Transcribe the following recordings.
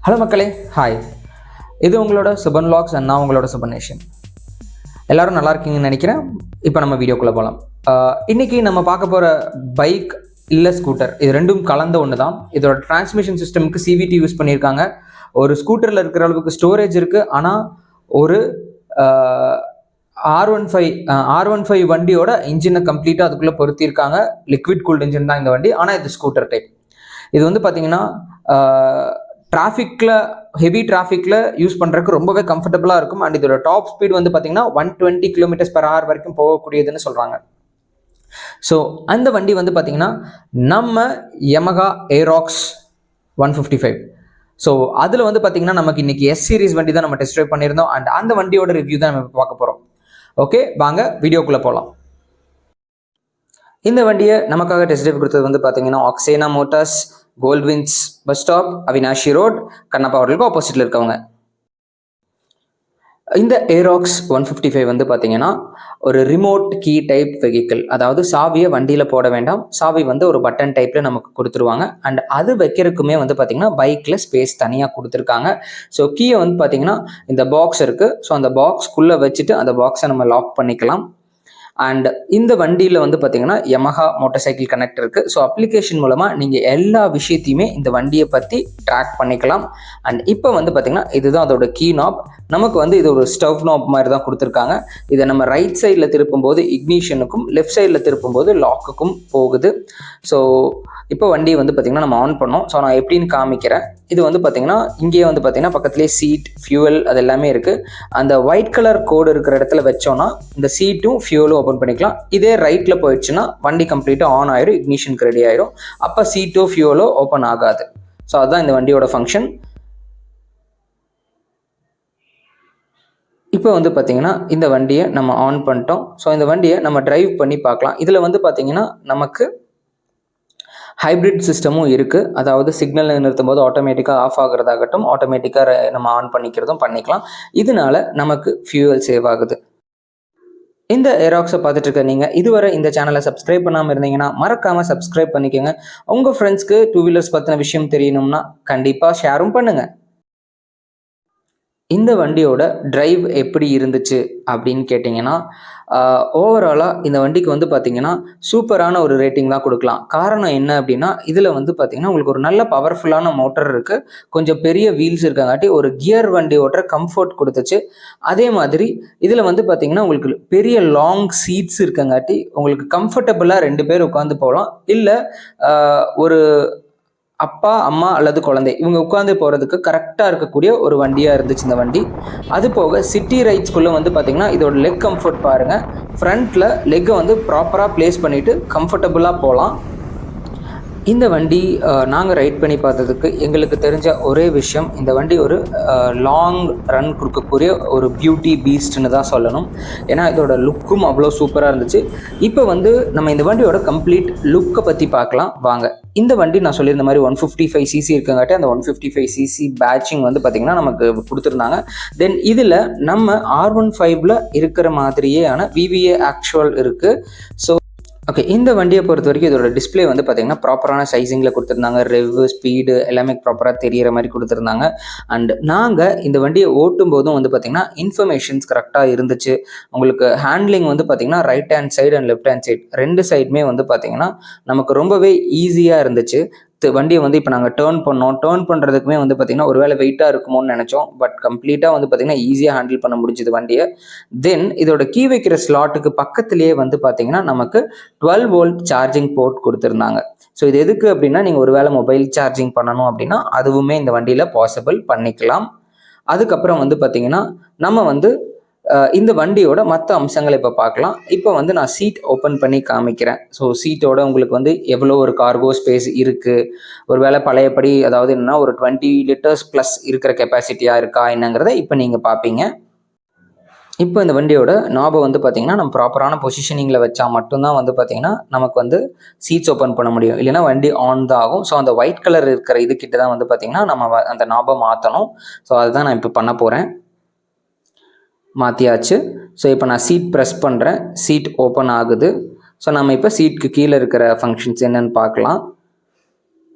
Hello மக்களே, hi. இது உங்களோட சுபன் வ்ளாக்ஸ் அண்ட் நான் உங்களோட சுபநேஷன். எல்லோரும் நல்லா இருக்கீங்கன்னு நினைக்கிறேன். இப்போ நம்ம வீடியோக்குள்ளே போகலாம். இன்றைக்கி நம்ம பார்க்க போகிற பைக் இல்லை ஸ்கூட்டர், இது ரெண்டும் கலந்த ஒன்று தான். இதோட டிரான்ஸ்மிஷன் சிஸ்டமுக்கு சிவிடி யூஸ் பண்ணியிருக்காங்க. ஒரு ஸ்கூட்டரில் இருக்கிற அளவுக்கு ஸ்டோரேஜ் இருக்குது. ஆனால் ஒரு R15 வண்டியோட இன்ஜினை கம்ப்ளீட்டாக அதுக்குள்ளே பொருத்தியிருக்காங்க. லிக்விட் கூல்டு இன்ஜின் தான் இந்த வண்டி. ஆனால் இது ஸ்கூட்டர் டைப். இது வந்து பார்த்திங்கன்னா டிராஃபிக்கில், ஹெவி டிராஃபிக்கில் யூஸ் பண்ணுறதுக்கு ரொம்பவே கம்ஃபர்டபுளாக இருக்கும். அண்ட் இதோட டாப் ஸ்பீட் வந்து பார்த்திங்கன்னா 120 km/h வரைக்கும் போகக்கூடியதுன்னு சொல்கிறாங்க. ஸோ அந்த வண்டி வந்து பார்த்திங்கன்னா நம்ம Yamaha Aerox 155. ஸோ அதில் வந்து பார்த்திங்கன்னா நமக்கு இன்றைக்கி S சீரிஸ் வண்டி தான் நம்ம டெஸ்ட் ட்ரைவ் பண்ணியிருந்தோம். அண்ட் அந்த வண்டியோட ரிவ்யூ தான் நம்ம பார்க்க போகிறோம். ஓகே, வாங்க வீடியோக்குள்ளே போகலாம். இந்த வண்டியை நமக்காக டெஸ்ட் ட்ரைவ் கொடுத்தது வந்து பார்த்திங்கன்னா ஆக்சேனா motors, Goldwins bus stop, Avinashi road, Kannappa ஹோட்டலுக்கு ஆப்போசிட்டில் இருக்கவங்க. இந்த ஏராக்ஸ் 155 வந்து பார்த்தீங்கன்னா ஒரு ரிமோட் கீ டைப் வெஹிக்கிள். அதாவது சாவியை வண்டியில் போட வேண்டாம், சாவி வந்து ஒரு பட்டன் டைப்பில் நமக்கு கொடுத்துருவாங்க. அண்ட் அது வைக்கிறதுக்குமே வந்து பார்த்தீங்கன்னா பைக்கில் ஸ்பேஸ் தனியாக கொடுத்துருக்காங்க. ஸோ கீயை வந்து பார்த்தீங்கன்னா இந்த பாக்ஸ் இருக்குது. ஸோ அந்த பாக்ஸ்க்குள்ளே வச்சுட்டு அந்த பாக்ஸை நம்ம லாக் பண்ணிக்கலாம். அண்ட் இந்த வண்டியில் வந்து பார்த்தீங்கன்னா Yamaha மோட்டார் சைக்கிள் கனெக்ட் இருக்குது. ஸோ அப்ளிகேஷன் மூலமாக நீங்கள் எல்லா விஷயத்தையுமே இந்த வண்டியை பற்றி ட்ராக் பண்ணிக்கலாம். அண்ட் இப்போ வந்து பார்த்தீங்கன்னா இதுதான் அதோட கீ நாப். நமக்கு வந்து இது ஒரு ஸ்டவ் நாப் மாதிரி தான் கொடுத்துருக்காங்க. இதை நம்ம ரைட் சைடில் திருப்பும்போது இக்னிஷனுக்கும், லெஃப்ட் சைடில் திருப்பும்போது லாக்குக்கும் போகுது. ஸோ இப்போ வண்டி வந்து பார்த்திங்கன்னா நம்ம ஆன் பண்ணோம். ஸோ நான் எப்படின்னு காமிக்கிறேன். இது வந்து பார்த்திங்கன்னா இங்கேயே வந்து பார்த்திங்கன்னா பக்கத்துலேயே சீட், ஃபியூவல் அது எல்லாமே இருக்குது. அந்த ஒயிட் கலர் கோடு இருக்கிற இடத்துல வச்சோன்னா இந்த சீட்டும் ஃபியூவலும் ஓப்பன் பண்ணிக்கலாம். இதே ரைட்டில் போயிடுச்சுன்னா வண்டி கம்ப்ளீட்டாக ஆன் ஆயிரும், இக்னிஷனுக்கு ரெடி ஆயிரும். அப்போ சீட்டோ ஃபியூவலோ ஓப்பன் ஆகாது. ஸோ அதுதான் இந்த வண்டியோட ஃபங்க்ஷன். இப்போ வந்து பார்த்திங்கன்னா இந்த வண்டியை நம்ம ஆன் பண்ணிட்டோம். ஸோ இந்த வண்டியை நம்ம டிரைவ் பண்ணி பார்க்கலாம். இதில் வந்து பார்த்திங்கன்னா நமக்கு ஹைப்ரிட் சிஸ்டமும் இருக்குது. அதாவது சிக்னல் நிறுத்தும் போது ஆட்டோமேட்டிக்காக ஆஃப் ஆகிறதாகட்டும், ஆட்டோமேட்டிக்காக நம்ம ஆன் பண்ணிக்கிறதும் பண்ணிக்கலாம். இதனால நமக்கு ஃபியூவல் சேவ் ஆகுது. இந்த ஏராக்ஸை பார்த்துட்டு இருக்க நீங்கள் இதுவரை இந்த சேனலை சப்ஸ்கிரைப் பண்ணாமல் இருந்தீங்கன்னா மறக்காமல் சப்ஸ்கிரைப் பண்ணிக்கோங்க. உங்கள் ஃப்ரெண்ட்ஸ்க்கு டூ வீலர்ஸ் பற்றின விஷயம் தெரியணும்னா கண்டிப்பாக ஷேரும் பண்ணுங்கள். இந்த வண்டியோட டிரைவ் எப்படி இருந்துச்சு அப்படின்னு கேட்டிங்கன்னா, ஓவராலாக இந்த வண்டிக்கு வந்து பார்த்திங்கன்னா சூப்பரான ஒரு ரேட்டிங் தான் கொடுக்கலாம். காரணம் என்ன அப்படின்னா, இதில் வந்து பார்த்திங்கன்னா உங்களுக்கு ஒரு நல்ல பவர்ஃபுல்லான மோட்டர் இருக்குது, கொஞ்சம் பெரிய வீல்ஸ் இருக்கங்காட்டி ஒரு கியர் வண்டி ஓட்டுற கம்ஃபர்ட் கொடுத்துச்சு. அதே மாதிரி இதில் வந்து பார்த்திங்கன்னா உங்களுக்கு பெரிய லாங் சீட்ஸ் இருக்கங்காட்டி உங்களுக்கு கம்ஃபர்டபுளாக 2 பேர் உட்காந்து போகலாம். இல்லை ஒரு அப்பா, அம்மா அல்லது குழந்தை இவங்க உட்காந்து போகிறதுக்கு கரெக்டாக இருக்கக்கூடிய ஒரு வண்டியாக இருந்துச்சு இந்த வண்டி. அது போக சிட்டி ரைட்ஸ்குள்ளே வந்து பார்த்திங்கன்னா இதோட லெக் கம்ஃபர்ட் பாருங்கள். ஃப்ரண்ட்டில் லெக்கை வந்து ப்ராப்பராக ப்ளேஸ் பண்ணிவிட்டு கம்ஃபர்டபுளாக போகலாம். இந்த வண்டி நாங்கள் ரைட் பண்ணி பார்த்ததுக்கு எங்களுக்கு தெரிஞ்ச ஒரே விஷயம், இந்த வண்டி ஒரு லாங் ரன் கொடுக்கக்கூடிய ஒரு பியூட்டி பீஸ்ட்னு தான் சொல்லணும். ஏன்னா இதோட லுக்கும் அவ்வளோ சூப்பராக இருந்துச்சு. இப்போ வந்து நம்ம இந்த வண்டியோட கம்ப்ளீட் லுக்கை பற்றி பார்க்கலாம் வாங்க. இந்த வண்டி நான் சொல்லியிருந்த மாதிரி 155cc இருக்கங்காட்டி அந்த 155cc பேட்சிங் வந்து பார்த்திங்கன்னா நமக்கு கொடுத்துருந்தாங்க. தென் இதில் நம்ம R15ல் இருக்கிற மாதிரியான VVA ஆக்சுவல் இருக்குது. ஸோ ஓகே, இந்த வண்டியை பொறுத்த வரைக்கும் இதோட டிஸ்பிளே வந்து பார்த்திங்கன்னா ப்ராப்பரான சைஸிங்கில் கொடுத்துருந்தாங்க. ரெவ், ஸ்பீடு எல்லாமே ப்ராப்பராக தெரிகிற மாதிரி கொடுத்துருந்தாங்க. அண்ட் நாங்கள் இந்த வண்டியை ஓட்டும் போதும் வந்து பார்த்திங்கன்னா இன்ஃபர்மேஷன்ஸ் கரெக்டாக இருந்துச்சு. உங்களுக்கு ஹேண்ட்லிங் வந்து பார்த்திங்கன்னா right hand side and left hand side 2 சைடுமே வந்து பார்த்திங்கன்னா நமக்கு ரொம்பவே ஈஸியாக இருந்துச்சு. வண்டியை வந்து இப்போ நாங்கள் டேர்ன் பண்ணுறதுக்குமே வந்து பார்த்திங்கன்னா ஒரு வேளை வெயிட்டாக இருக்குமோன்னு நினச்சோம். பட் கம்ப்ளீட்டாக வந்து பார்த்திங்கன்னா ஈஸியாக ஹேண்டில் பண்ண முடிஞ்சுது வண்டியை. தென் இதோட கீ வைக்கிற ஸ்லாட்டுக்கு பக்கத்துலேயே வந்து பார்த்திங்கன்னா நமக்கு 12 volt சார்ஜிங் போர்ட் கொடுத்துருந்தாங்க. ஸோ இது எதுக்கு அப்படின்னா, நீங்கள் ஒரு வேளை மொபைல் சார்ஜிங் பண்ணணும் அப்படின்னா அதுவுமே இந்த வண்டியில் பாசிபிள் பண்ணிக்கலாம். அதுக்கப்புறம் வந்து பார்த்திங்கன்னா நம்ம வந்து இந்த வண்டியோட மற்ற அம்சங்களை இப்போ பார்க்கலாம். இப்போ வந்து நான் சீட் ஓப்பன் பண்ணி காமிக்கிறேன். ஸோ சீட்டோட உங்களுக்கு வந்து எவ்வளோ ஒரு கார்கோ ஸ்பேஸ் இருக்குது, ஒரு வேளை பழையபடி அதாவது என்னன்னா ஒரு 20 liters ப்ளஸ் இருக்கிற கெப்பாசிட்டியாக இருக்கா என்னங்கிறத இப்போ நீங்கள் பார்ப்பீங்க. இப்போ இந்த வண்டியோட நாபை வந்து பார்த்திங்கன்னா நம்ம ப்ராப்பரான பொசிஷனிங்கில் வச்சா மட்டும்தான் வந்து பார்த்திங்கன்னா நமக்கு வந்து சீட்ஸ் ஓப்பன் பண்ண முடியும். இல்லைன்னா வண்டி ஆன் தான் ஆகும். ஸோ அந்த ஒயிட் கலர் இருக்கிற இதுக்கிட்ட தான் வந்து பார்த்திங்கன்னா நம்ம அந்த நாபை மாற்றணும். ஸோ அதுதான் நான் இப்போ பண்ண போகிறேன். மாற்றியாச்சு. ஸோ இப்போ நான் சீட் ப்ரெஸ் பண்ணுறேன், சீட் ஓப்பன் ஆகுது. ஸோ நம்ம இப்போ சீட்டுக்கு கீழே இருக்கிற ஃபங்க்ஷன்ஸ் என்னென்னு பார்க்கலாம்.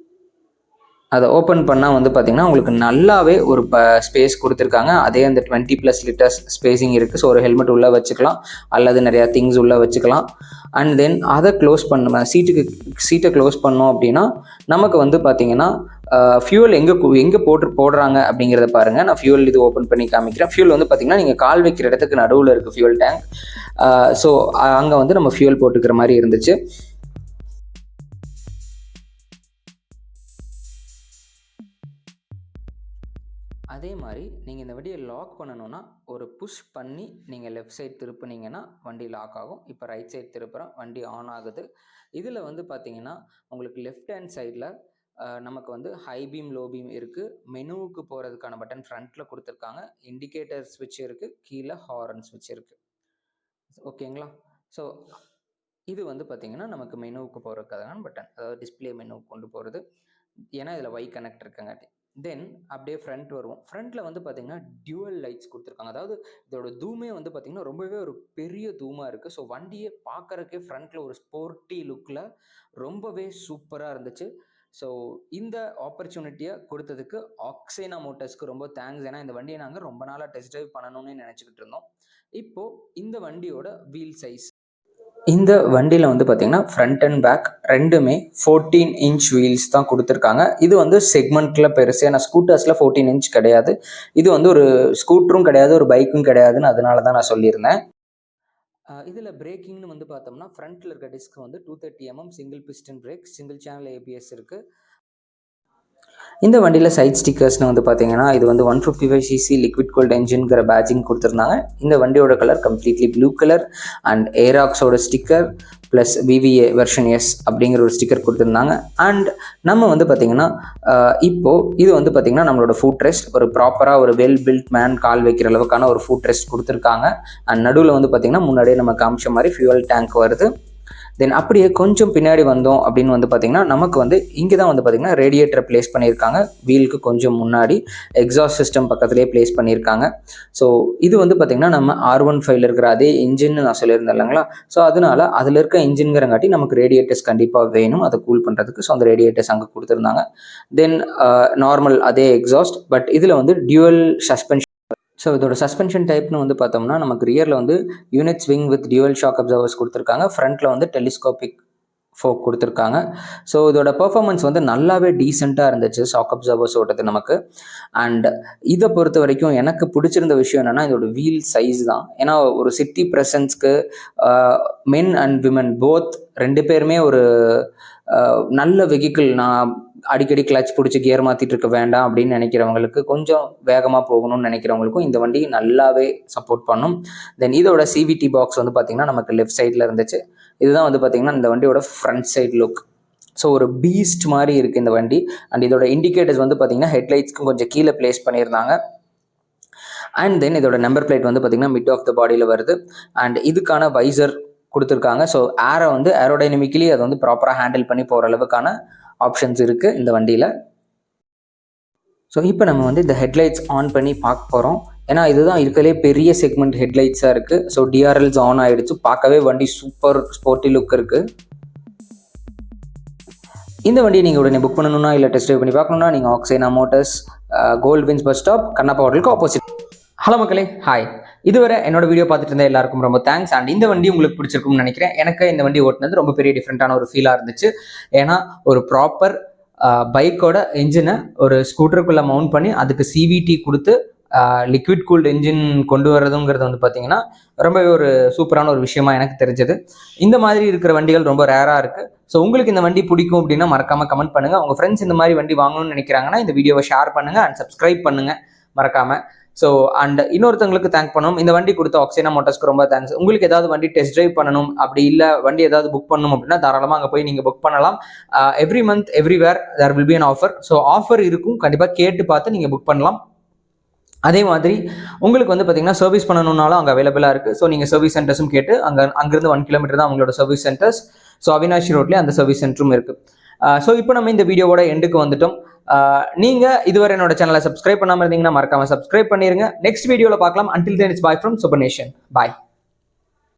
அதை ஓப்பன் பண்ணால் வந்து பார்த்திங்கன்னா உங்களுக்கு நல்லாவே ஒரு ஸ்பேஸ் கொடுத்துருக்காங்க. அதே அந்த 20+ லிட்டர்ஸ் ஸ்பேஸிங் இருக்குது. ஸோ ஒரு ஹெல்மெட் உள்ளே வச்சுக்கலாம், அல்லது நிறையா திங்ஸ் உள்ளே வச்சுக்கலாம். அண்ட் தென் அதை க்ளோஸ் பண்ண சீட்டை க்ளோஸ் பண்ணோம் அப்படின்னா நமக்கு வந்து பார்த்திங்கன்னா ஃபியூல் எங்கே போடுறாங்க அப்படிங்கிறத பாருங்கள். நான் ஃபியூல் இது ஓப்பன் பண்ணி காமிக்கிறேன். ஃபியூல் வந்து பார்த்திங்கன்னா நீங்கள் கால் வைக்கிற இடத்துக்கு நடுவில் இருக்குது ஃபியூல் டேங்க். ஸோ அங்கே வந்து நம்ம ஃபியூல் போட்டுக்கிற மாதிரி இருந்துச்சு. அதே மாதிரி நீங்கள் இந்த வண்டியை லாக் பண்ணணுன்னா ஒரு புஷ் பண்ணி நீங்கள் லெஃப்ட் சைட் திருப்பினீங்கன்னா வண்டி லாக் ஆகும். இப்போ ரைட் சைட் திருப்புறோம், வண்டி ஆன் ஆகுது. இதில் வந்து பார்த்தீங்கன்னா உங்களுக்கு லெஃப்ட் ஹேண்ட் சைடில் நமக்கு வந்து ஹை பீம் லோ பீம் இருக்குது. மெனுவுக்கு போகிறதுக்கான பட்டன் ஃப்ரண்ட்டில் கொடுத்துருக்காங்க. இண்டிகேட்டர் ஸ்விட்ச் இருக்குது, கீழே ஹாரன் ஸ்விட்ச் இருக்குது. ஓகேங்களா? ஸோ இது வந்து பார்த்திங்கன்னா நமக்கு மெனுவுக்கு போகிறதுக்கான பட்டன், அதாவது டிஸ்பிளே மெனுவுக்கு கொண்டு போகிறது. ஏன்னா இதில் ஒய் கனெக்ட் இருக்குங்காட்டி. தென் அப்படியே ஃப்ரண்ட் வருவோம். ஃப்ரண்ட்டில் வந்து பார்த்திங்கன்னா டியூவல் லைட்ஸ் கொடுத்துருக்காங்க. அதாவது இதோட தூமே வந்து பார்த்திங்கன்னா ரொம்பவே ஒரு பெரிய தூமாக இருக்குது. ஸோ வண்டியை பார்க்குறக்கே ஃப்ரண்ட்டில் ஒரு ஸ்போர்ட்டி லுக்கில் ரொம்பவே சூப்பராக இருந்துச்சு. ஸோ இந்த ஆப்பர்ச்சுனிட்டியை கொடுத்ததுக்கு ஆக்சேனா மோட்டர்ஸ்க்கு ரொம்ப தேங்க்ஸ். ஏன்னா இந்த வண்டியை நாங்கள் ரொம்ப நாளாக டெஸ்ட் ட்ரைவ் பண்ணணும்னு நினச்சிக்கிட்டு இருந்தோம். இப்போது இந்த வண்டியோட வீல் சைஸ், இந்த வண்டியில் வந்து பார்த்திங்கன்னா ஃப்ரண்ட் அண்ட் பேக் ரெண்டுமே 14 இன்ச் வீல்ஸ் தான் கொடுத்துருக்காங்க. இது வந்து செக்மெண்ட்டில் பெருசு. ஏன்னா ஸ்கூட்டர்ஸில் 14 இன்ச் கிடையாது. இது வந்து ஒரு ஸ்கூட்டரும் கிடையாது, ஒரு பைக்கும் கிடையாதுன்னு அதனால தான் நான் சொல்லியிருந்தேன். இதில் பிரேக்கிங்னு வந்து பார்த்தோம்னா ஃப்ரண்ட்டில் இருக்க டிஸ்க் வந்து 230 mm single piston break, single channel ABS இருக்குது. இந்த வண்டியில் சைட் ஸ்டிக்கர்ஸ்னு வந்து பார்த்தீங்கன்னா இது வந்து 155cc லிக்விட் கோல்ட் என்ஜின்கிற பேட்சிங் கொடுத்துருந்தாங்க. இந்த வண்டியோட colour completely blue colour and ஏராக்ஸோட sticker plus VVA version S அப்படிங்கிற ஒரு ஸ்டிக்கர் கொடுத்துருந்தாங்க. அண்ட் நம்ம வந்து பார்த்திங்கன்னா இப்போது இது வந்து பார்த்திங்கன்னா நம்மளோட ஃபுட் ரெஸ்ட் ஒரு ப்ராப்பராக ஒரு வெல் பில்ட் மேன் கால் வைக்கிற அளவுக்கான ஒரு ஃபுட் ரெஸ்ட் கொடுத்துருக்காங்க. அண்ட் நடுவில் வந்து பார்த்திங்கன்னா முன்னாடியே நம்ம காமிச்ச மாதிரி ஃபியூவல் டேங்க் வருது. தென் அப்படியே கொஞ்சம் பின்னாடி வந்தோம் அப்படின்னு வந்து பார்த்திங்கன்னா நமக்கு வந்து இங்கே தான் வந்து பார்த்திங்கன்னா ரேடியேட்டரை ப்ளேஸ் பண்ணியிருக்காங்க. வீலுக்கு கொஞ்சம் முன்னாடி எக்ஸாஸ்ட் சிஸ்டம் பக்கத்துலேயே ப்ளேஸ் பண்ணியிருக்காங்க. ஸோ இது வந்து பார்த்திங்கன்னா நம்ம R15 இருக்கிற அதே இன்ஜின்னு நான் சொல்லியிருந்தேன் இல்லைங்களா? ஸோ அதனால அதில் இருக்க இன்ஜின்கிறங்காட்டி நமக்கு ரேடியேட்டர்ஸ் கண்டிப்பாக வேணும் அதை கூல் பண்ணுறதுக்கு. ஸோ அந்த ரேடியேட்டர்ஸ் அங்கே கொடுத்துருந்தாங்க. தென் நார்மல் அதே எக்ஸாஸ்ட், பட் இதில் வந்து டியூவல் சஸ்பென்ஷன். ஸோ இதோட சஸ்பென்ஷன் டைப்னு வந்து பார்த்தோம்னா நமக்கு ரியரில் வந்து unit swing with dual shock observers கொடுத்துருக்காங்க. ஃப்ரண்ட்டில் வந்து டெலிஸ்கோபிக் ஃபோக் கொடுத்துருக்காங்க. ஸோ இதோட பெர்ஃபார்மன்ஸ் வந்து நல்லாவே டீசெண்டாக இருந்துச்சு ஷாக் அப்சர்வர்ஸ் ஓட்டது நமக்கு. அண்ட் இதை பொறுத்த வரைக்கும் எனக்கு பிடிச்சிருந்த விஷயம் என்னென்னா இதோட வீல் சைஸ் தான். ஏன்னா ஒரு சிட்டி ப்ரெசன்ஸ்க்கு மென் அண்ட் விமன் போத் ரெண்டு பேருமே ஒரு நல்ல வெஹிக்கிள், நான் அடிக்கடி கிளச் பிடிச்சி கியர் மாற்றிட்டு இருக்க வேண்டாம் அப்படின்னு நினைக்கிறவங்களுக்கு, கொஞ்சம் வேகமாக போகணும்னு நினைக்கிறவங்களுக்கும் இந்த வண்டி நல்லாவே சப்போர்ட் பண்ணும். தென் இதோட CVT பாக்ஸ் வந்து பார்த்திங்கன்னா நமக்கு லெஃப்ட் சைடில் இருந்துச்சு. இதுதான் வந்து பார்த்திங்கன்னா இந்த வண்டியோட ஃப்ரண்ட் சைட் லுக். ஸோ ஒரு பீஸ்ட் மாதிரி இருக்குது இந்த வண்டி. அண்ட் இதோட இண்டிகேட்டர்ஸ் வந்து பார்த்திங்கன்னா ஹெட்லைட்ஸ்க்கும் கொஞ்சம் கீழே ப்ளேஸ் பண்ணியிருந்தாங்க. அண்ட் தென் இதோட நம்பர் பிளேட் வந்து பார்த்திங்கன்னா மிட் ஆஃப் த பாடியில் வருது. அண்ட் இதுக்கான வைசர் கொடுத்துருக்காங்க. ஸோ ஏரை வந்து ஏரோடைனமிக்கலி அதை வந்து ப்ராப்பராக ஹேண்டில் பண்ணி போகிற அளவுக்கான ஆப்ஷன்ஸ் இருக்குது இந்த வண்டியில். ஸோ இப்போ நம்ம வந்து இந்த ஹெட்லைட்ஸ் ஆன் பண்ணி பார்க்க போகிறோம். ஏன்னா இதுதான் இருக்கிறதுலே பெரிய செக்மெண்ட் ஹெட்லைட்ஸாக இருக்குது. ஸோ DRLs ஆன் ஆகிடுச்சு. பார்க்கவே வண்டி சூப்பர் ஸ்போர்ட்டி லுக் இருக்குது. இந்த வண்டியை நீங்கள் உடனே புக் பண்ணணும்னா இல்லை டெஸ்ட் ட்ரைவ் பண்ணி பார்க்கணுன்னா நீங்கள் ஆக்சேனா motors, Goldwins bus stop, Kannappa ஹோட்டலுக்கு ஆப்போசிட். ஹலோ மக்களே, ஹாய். இதுவரை என்னோட வீடியோ பார்த்துட்டு இருந்த எல்லாருக்கும் ரொம்ப தேங்க்ஸ். அண்ட் இந்த வண்டி உங்களுக்கு பிடிச்சிருக்கும்னு நினைக்கிறேன். எனக்கு இந்த வண்டி ஓட்டினது ரொம்ப பெரிய டிஃப்ரெண்ட்டான ஒரு ஃபீலாக இருந்துச்சு. ஏன்னா ஒரு ப்ராப்பர் பைக்கோட என்ஜினை ஒரு ஸ்கூட்டருக்குள்ளே மவுண்ட் பண்ணி அதுக்கு CVT கொடுத்து லிக்விட் கூல்டு என்ஜின் கொண்டு வரதுங்கிறது வந்து பார்த்தீங்கன்னா ரொம்பவே ஒரு சூப்பரான ஒரு விஷயமா எனக்கு தெரிஞ்சது. இந்த மாதிரி இருக்கிற வண்டிகள் ரொம்ப ரேராக இருக்குது. ஸோ உங்களுக்கு இந்த வண்டி பிடிக்கும் அப்படின்னா மறக்காமல் கமெண்ட் பண்ணுங்கள். உங்கள் ஃப்ரெண்ட்ஸ் இந்த மாதிரி வண்டி வாங்கணும்னு நினைக்கிறாங்கன்னா இந்த வீடியோவை ஷேர் பண்ணுங்கள் அண்ட் சப்ஸ்கிரைப் பண்ணுங்கள் மறக்காமல். ஸோ அண்ட் இன்னொருத்தவங்களுக்கு தேங்க் பண்ணணும். இந்த வண்டி கொடுத்த ஆக்சேனா மோட்டர்ஸ்க்கு ரொம்ப தேங்க்ஸ். உங்களுக்கு ஏதாவது வண்டி டெஸ்ட் ட்ரைவ் பண்ணணும், அப்படி இல்லை வண்டி ஏதாவது புக் பண்ணணும் அப்படின்னா தாராளமாக அங்கே போய் நீங்கள் புக் பண்ணலாம். Every month everywhere there will be an offer. So offer இருக்கும், கண்டிப்பாக கேட்டு பார்த்து நீங்கள் புக் பண்ணலாம். அதே மாதிரி உங்களுக்கு வந்து பார்த்தீங்கன்னா சர்வீஸ் பண்ணணுன்னாலும் அங்கே அவைலபிளாக இருக்குது. ஸோ நீங்கள் சர்வீஸ் சென்டர்ஸும் கேட்டு அங்கேருந்து 1 கிலோமீட்டர் தான் அவங்களோட சர்வீஸ் சென்டர்ஸ். ஸோ அவினாஷி ரோட்லேயே அந்த சர்வீஸ் சென்டரும் இருக்குது. ஸோ இப்போ நம்ம இந்த வீடியோவோட எண்டுக்கு வந்துட்டோம். நீங்கள் இதுவரை என்னோட சேனலை சப்ஸ்கிரைப் பண்ணாமல் இருந்தீங்கன்னா மறக்காமல் சப்ஸ்கிரைப் பண்ணிடுங்க. நெக்ஸ்ட் வீடியோவில் பார்க்கலாம். Until then, it's bye from Subbanation. Bye.